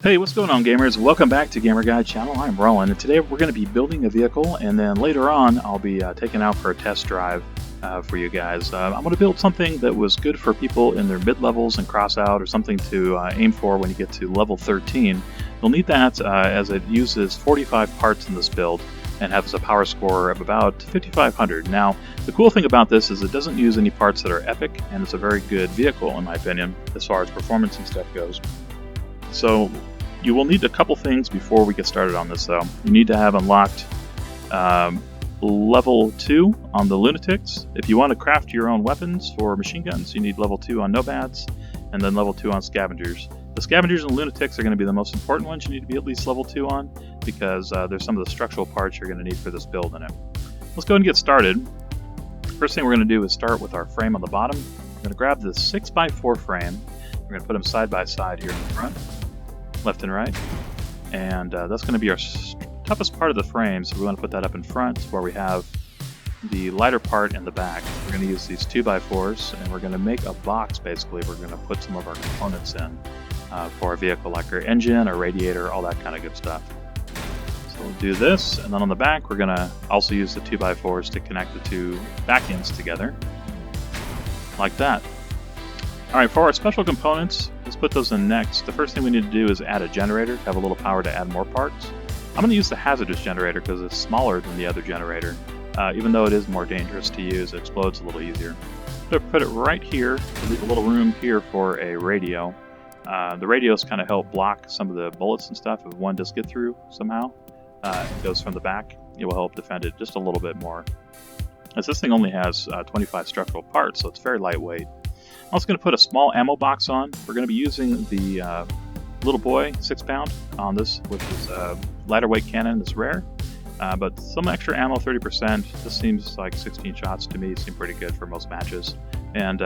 Hey, what's going on, gamers? Welcome back to Gamer Guide Channel. I'm Roland, and today we're going to be building a vehicle, and then later on I'll be taking out for a test drive for you guys. I'm going to build something that was good for people in their mid-levels and Crossout, or something to aim for when you get to level 13. You'll need that as it uses 45 parts in this build and has a power score of about 5,500. Now, the cool thing about this is it doesn't use any parts that are epic, and it's a very good vehicle in my opinion as far as performance and stuff goes. So you will need a couple things before we get started on this though. You need to have unlocked level 2 on the Lunatics. If you want to craft your own weapons for machine guns, you need level 2 on Nomads, and then level 2 on Scavengers. The Scavengers and Lunatics are going to be the most important ones you need to be at least level 2 on, because there's some of the structural parts you're going to need for this build in it. Let's go ahead and get started. First thing we're going to do is start with our frame on the bottom. We're going to grab the 6x4 frame. We're going to put them side by side here in the front, left and right, and that's going to be our toughest part of the frame, so we want to put that up in front where we have the lighter part in the back. We're going to use these 2x4s, and we're going to make a box basically. We're going to put some of our components in for our vehicle, like our engine, our radiator, all that kind of good stuff. So we'll do this, and then on the back we're going to also use the 2x4s to connect the two back ends together, like that. Alright, for our special components, let's put those in next. The first thing we need to do is add a generator to have a little power to add more parts. I'm going to use the hazardous generator because it's smaller than the other generator. Even though it is more dangerous to use, it explodes a little easier. I'm going to put it right here to leave a little room here for a radio. The radios kind of help block some of the bullets and stuff. If one does get through somehow, it goes from the back, it will help defend it just a little bit more. As this thing only has 25 structural parts, so it's very lightweight. I'm also going to put a small ammo box on. We're going to be using the Little Boy 6-pound on this, which is a lighter weight cannon. It's rare, but some extra ammo, 30%. This seems like 16 shots to me. Seem pretty good for most matches. And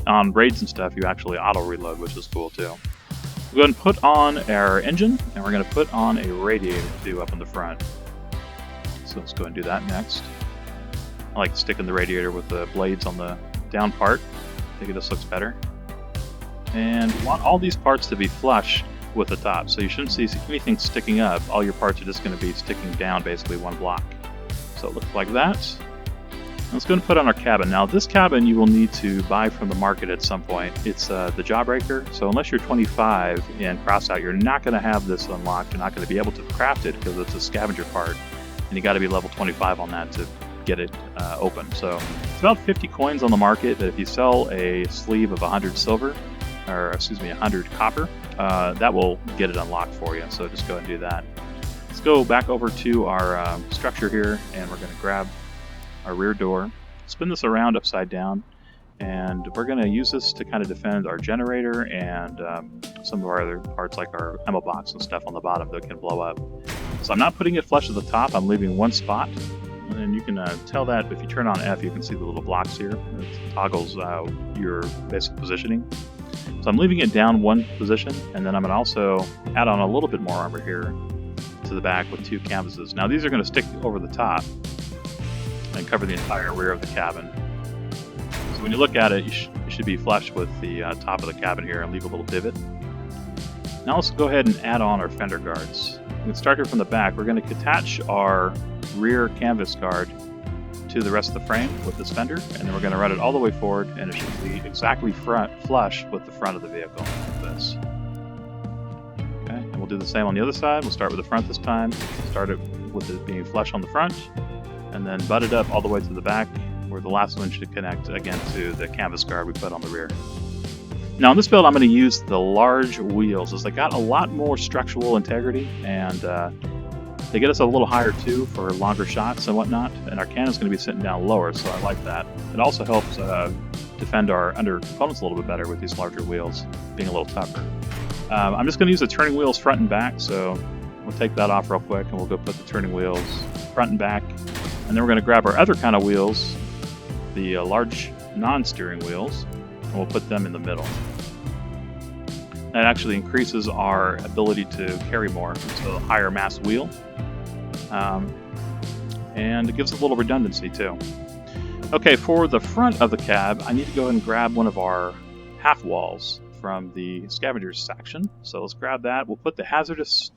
on raids and stuff, you actually auto reload, which is cool too. We'll go ahead and put on our engine, and we're going to put on a radiator too up in the front. So let's go ahead and do that next. I like sticking the radiator with the blades on the down part. I think this looks better. And we want all these parts to be flush with the top, so you shouldn't see anything sticking up. All your parts are just going to be sticking down basically one block. So it looks like that. Let's go and put on our cabin. Now this cabin you will need to buy from the market at some point. It's the Jawbreaker, so unless you're 25 in Crossout, you're not going to have this unlocked. You're not going to be able to craft it because it's a scavenger part, and you got to be level 25 on that to get it open. So it's about 50 coins on the market, but if you sell a sleeve of 100 silver, or excuse me, 100 copper, that will get it unlocked for you. So just go ahead and do that. Let's go back over to our structure here, and we're going to grab our rear door, spin this around upside down, and we're going to use this to kind of defend our generator and some of our other parts like our ammo box and stuff on the bottom that can blow up. So I'm not putting it flush at the top, I'm leaving one spot. And you can tell that if you turn on F, you can see the little blocks here. It toggles your basic positioning. So I'm leaving it down one position, and then I'm going to also add on a little bit more armor here to the back with 2 canvases. Now these are going to stick over the top and cover the entire rear of the cabin. So when you look at it, you should be flush with the top of the cabin here and leave a little divot. Now let's go ahead and add on our fender guards. We can start here from the back. We're going to attach our rear canvas guard to the rest of the frame with this fender, and then we're going to run it all the way forward, and it should be exactly flush with the front of the vehicle, like this. Okay, and we'll do the same on the other side. We'll start with the front this time. Start it with it being flush on the front, and then butt it up all the way to the back, where the last one should connect again to the canvas guard we put on the rear. Now in this build, I'm going to use the large wheels, as they got a lot more structural integrity, and they get us a little higher too for longer shots and whatnot, and our cannon's going to be sitting down lower, so I like that. It also helps defend our under components a little bit better with these larger wheels being a little tougher. I'm just going to use the turning wheels front and back, so we'll take that off real quick and we'll go put the turning wheels front and back, and then we're going to grab our other kind of wheels, the large non-steering wheels, and we'll put them in the middle. That actually increases our ability to carry more. It's a higher mass wheel, and it gives a little redundancy too. Okay, for the front of the cab, I need to go ahead and grab one of our half walls from the Scavengers section. So let's grab that. We'll put the hazardous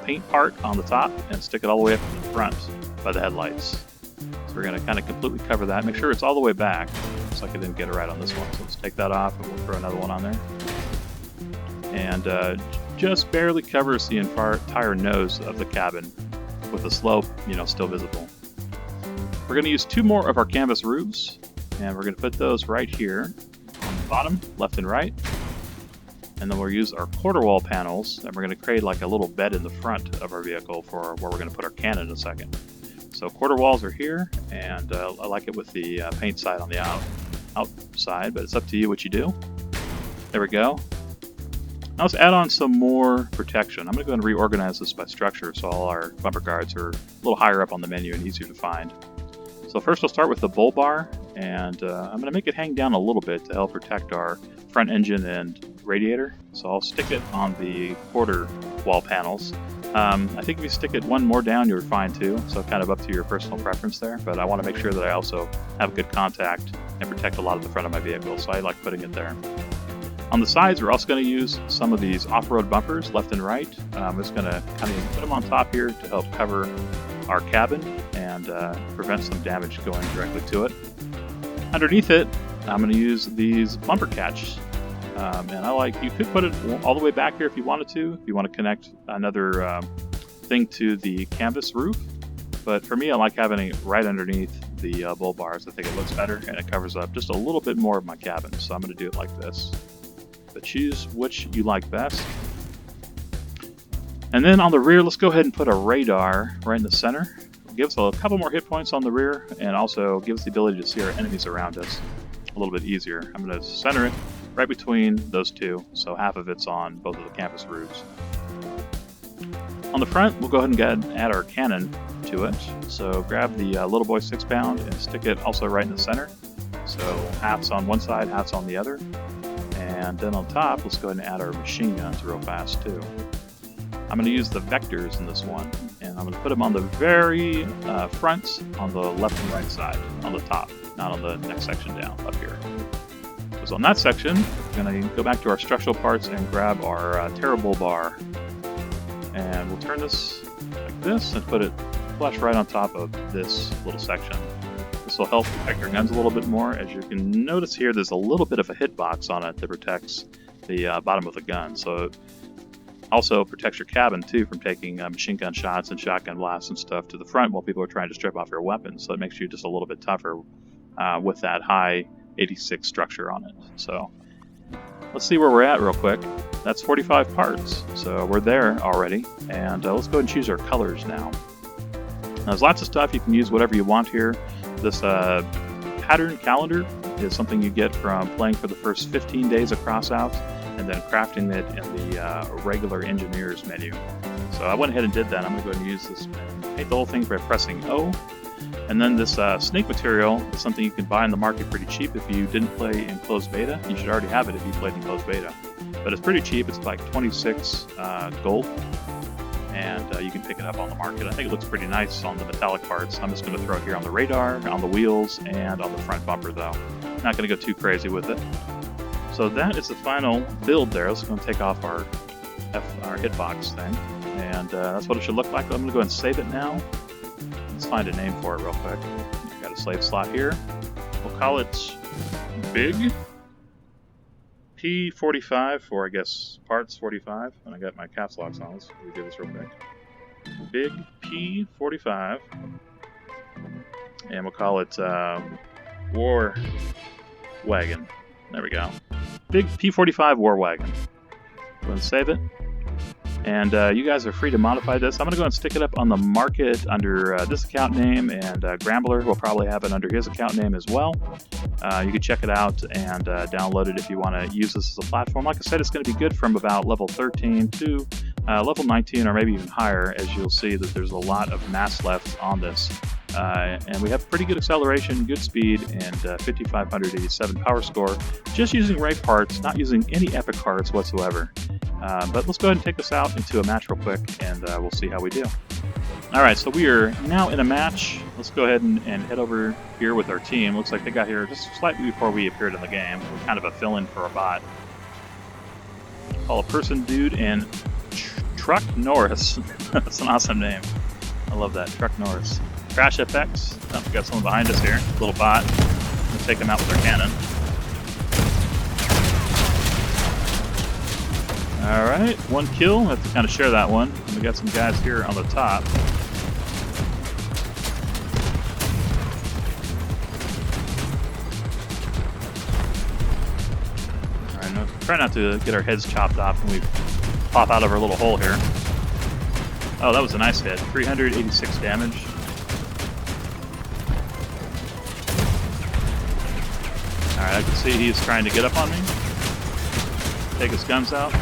paint part on the top and stick it all the way up in the front by the headlights. So we're going to kind of completely cover that. Make sure it's all the way back. Looks like I didn't get it right on this one. So let's take that off and we'll throw another one on there. And just barely covers the entire nose of the cabin with the slope, still visible. We're going to use 2 more of our canvas roofs, and we're going to put those right here on the bottom, left and right. And then we'll use our quarter wall panels, and we're going to create like a little bed in the front of our vehicle for where we're going to put our cannon in a second. So quarter walls are here, and I like it with the paint side on the outside, but it's up to you what you do. There we go. Now let's add on some more protection. I'm going to go and reorganize this by structure so all our bumper guards are a little higher up on the menu and easier to find. So first we'll start with the bull bar, and I'm going to make it hang down a little bit to help protect our front engine and radiator. So I'll stick it on the quarter wall panels. I think if you stick it one more down, you're fine too, so kind of up to your personal preference there, but I want to make sure that I also have good contact and protect a lot of the front of my vehicle, so I like putting it there. On the sides, we're also going to use some of these off-road bumpers, left and right. I'm just going to kind of put them on top here to help cover our cabin and prevent some damage going directly to it. Underneath it, I'm going to use these bumper catch. And you could put it all the way back here if you wanted to, if you want to connect another thing to the canvas roof. But for me, I like having it right underneath the bull bars. I think it looks better and it covers up just a little bit more of my cabin. So I'm going to do it like this. But choose which you like best. And then on the rear, let's go ahead and put a radar right in the center. Give us a couple more hit points on the rear and also give us the ability to see our enemies around us a little bit easier. I'm going to center it right between those two, so half of it's on both of the canvas roofs. On the front, we'll go ahead and add our cannon to it. So grab the little boy 6-pound and stick it also right in the center. So half's on one side, half's on the other. And then on top, let's go ahead and add our machine guns real fast too. I'm going to use the vectors in this one, and I'm going to put them on the very front on the left and right side, on the top, not on the next section down up here. So on that section, we're going to go back to our structural parts and grab our terrible bar. And we'll turn this like this and put it flush right on top of this little section. This will help protect our guns a little bit more. As you can notice here, there's a little bit of a hitbox on it that protects the bottom of the gun. So it also protects your cabin too from taking machine gun shots and shotgun blasts and stuff to the front while people are trying to strip off your weapons. So it makes you just a little bit tougher with that high 86 structure on it. So let's see where we're at real quick. That's 45 parts, so we're there already. And let's go ahead and choose our colors now. There's lots of stuff. You can use whatever you want here. This pattern calendar is something you get from playing for the first 15 days of Crossout and then crafting it in the regular engineer's menu. So I went ahead and did that. I'm going to go ahead and use this and paint the whole thing by pressing O. And then this snake material is something you can buy in the market pretty cheap if you didn't play in closed beta. You should already have it if you played in closed beta. But it's pretty cheap. It's like 26 gold. And you can pick it up on the market. I think it looks pretty nice on the metallic parts. I'm just going to throw it here on the radar, on the wheels, and on the front bumper though. Not going to go too crazy with it. So that is the final build there. Let's go and take off our hitbox thing. And that's what it should look like. I'm going to go and save it now. Let's find a name for it real quick. Got a slave slot here. We'll call it Big P45 for, I guess, parts 45. And I got my caps locks on. Let's redo this real quick. Big P45. And we'll call it Warwagon. There we go. Big P45 Warwagon. Go and save it. And you guys are free to modify this. I'm going to go and stick it up on the market under this account name, and Grambler will probably have it under his account name as well. You can check it out and download it if you want to use this as a platform. Like I said, it's going to be good from about level 13 to level 19 or maybe even higher, as you'll see that there's a lot of mass left on this. And we have pretty good acceleration, good speed, and 5,587 power score, just using raid parts, not using any epic cards whatsoever. But let's go ahead and take this out into a match real quick, and we'll see how we do. Alright, so we are now in a match. Let's go ahead and head over here with our team. Looks like they got here just slightly before we appeared in the game. We're kind of a fill-in for a bot. Call a person dude and Truck Norris. That's an awesome name. I love that, Truck Norris. Crash FX. Oh, we got someone behind us here. Little bot. We'll take him out with our cannon. Alright, 1 kill. Have to kind of share that one. And we got some guys here on the top. Alright, no, try not to get our heads chopped off when we pop out of our little hole here. Oh, that was a nice hit. 386 damage. Alright, I can see he's trying to get up on me. Take his guns out.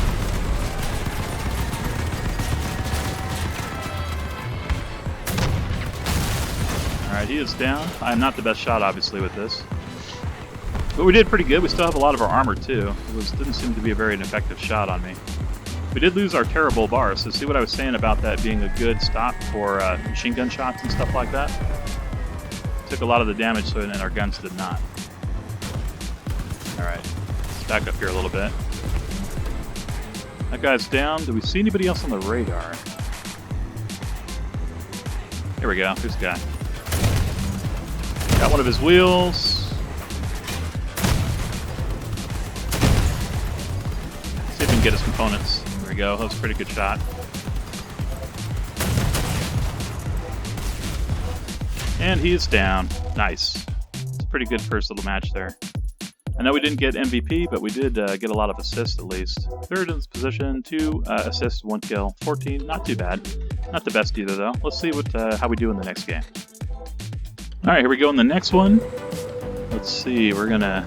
Alright, he is down. I'm not the best shot, obviously, with this. But we did pretty good. We still have a lot of our armor, too. It didn't seem to be a very effective shot on me. We did lose our terrible bar, so see what I was saying about that being a good stop for machine gun shots and stuff like that? Took a lot of the damage, so and our guns did not. Alright, let's back up here a little bit. That guy's down. Do we see anybody else on the radar? Here we go. Here's the guy. Got one of his wheels. See if we can get his components. There we go. That was a pretty good shot. And he is down. Nice. It's a pretty good first little match there. I know we didn't get MVP, but we did get a lot of assists at least. Third in this position, 2 assists, 1 kill, 14. Not too bad. Not the best either, though. Let's see how we do in the next game. All right, here we go in the next one. Let's see. We're gonna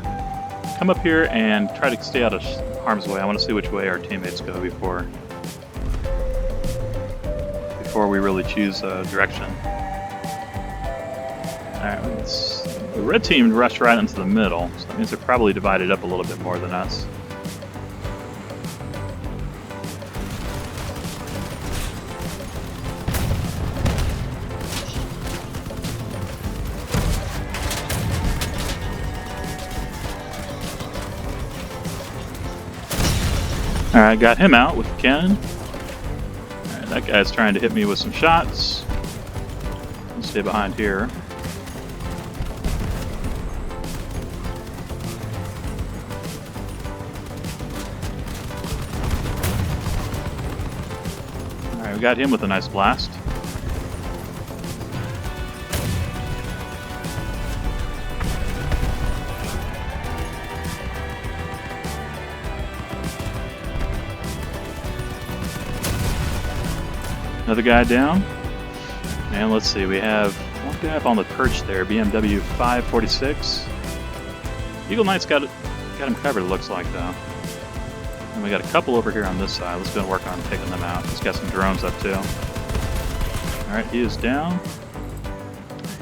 come up here and try to stay out of harm's way. I want to see which way our teammates go before we really choose a direction. All right, the red team rushed right into the middle, so that means they're probably divided up a little bit more than us. Alright, got him out with the cannon. Alright, that guy's trying to hit me with some shots. I'll stay behind here. Alright, we got him with a nice blast. Another guy down. And let's see, we have one guy up on the perch there, BMW546. Eagle Knight's got him covered, it looks like, though. And we got a couple over here on this side. Let's go and work on taking them out. He's got some drones up, too. Alright, he is down.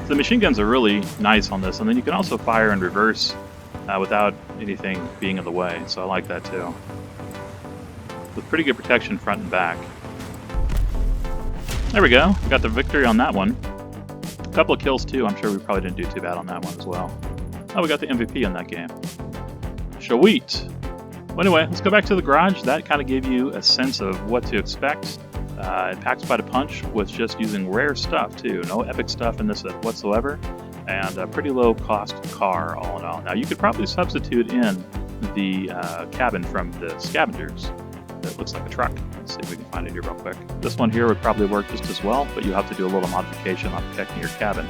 So the machine guns are really nice on this, and then you can also fire in reverse without anything being in the way, so I like that, too. With pretty good protection front and back. There we go. We got the victory on that one. A couple of kills, too. I'm sure we probably didn't do too bad on that one as well. Oh, we got the MVP in that game. Sweet. Well, anyway, let's go back to the garage. That kind of gave you a sense of what to expect. It packs quite a punch with just using rare stuff, too. No epic stuff in this whatsoever. And a pretty low-cost car, all in all. Now, you could probably substitute in the cabin from the Scavengers. That looks like a truck. Let's see if we can find it here real quick. This one here would probably work just as well, but you have to do a little modification on protecting your cabin.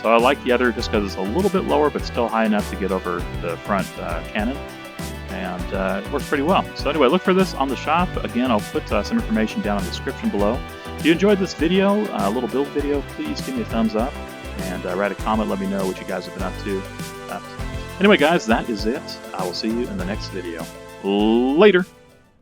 So I like the other just because it's a little bit lower, but still high enough to get over the front cannon. And it works pretty well. So anyway, look for this on the shop. Again, I'll put some information down in the description below. If you enjoyed this video, a little build video, please give me a thumbs up and write a comment. Let me know what you guys have been up to. Anyway, guys, that is it. I will see you in the next video. Later.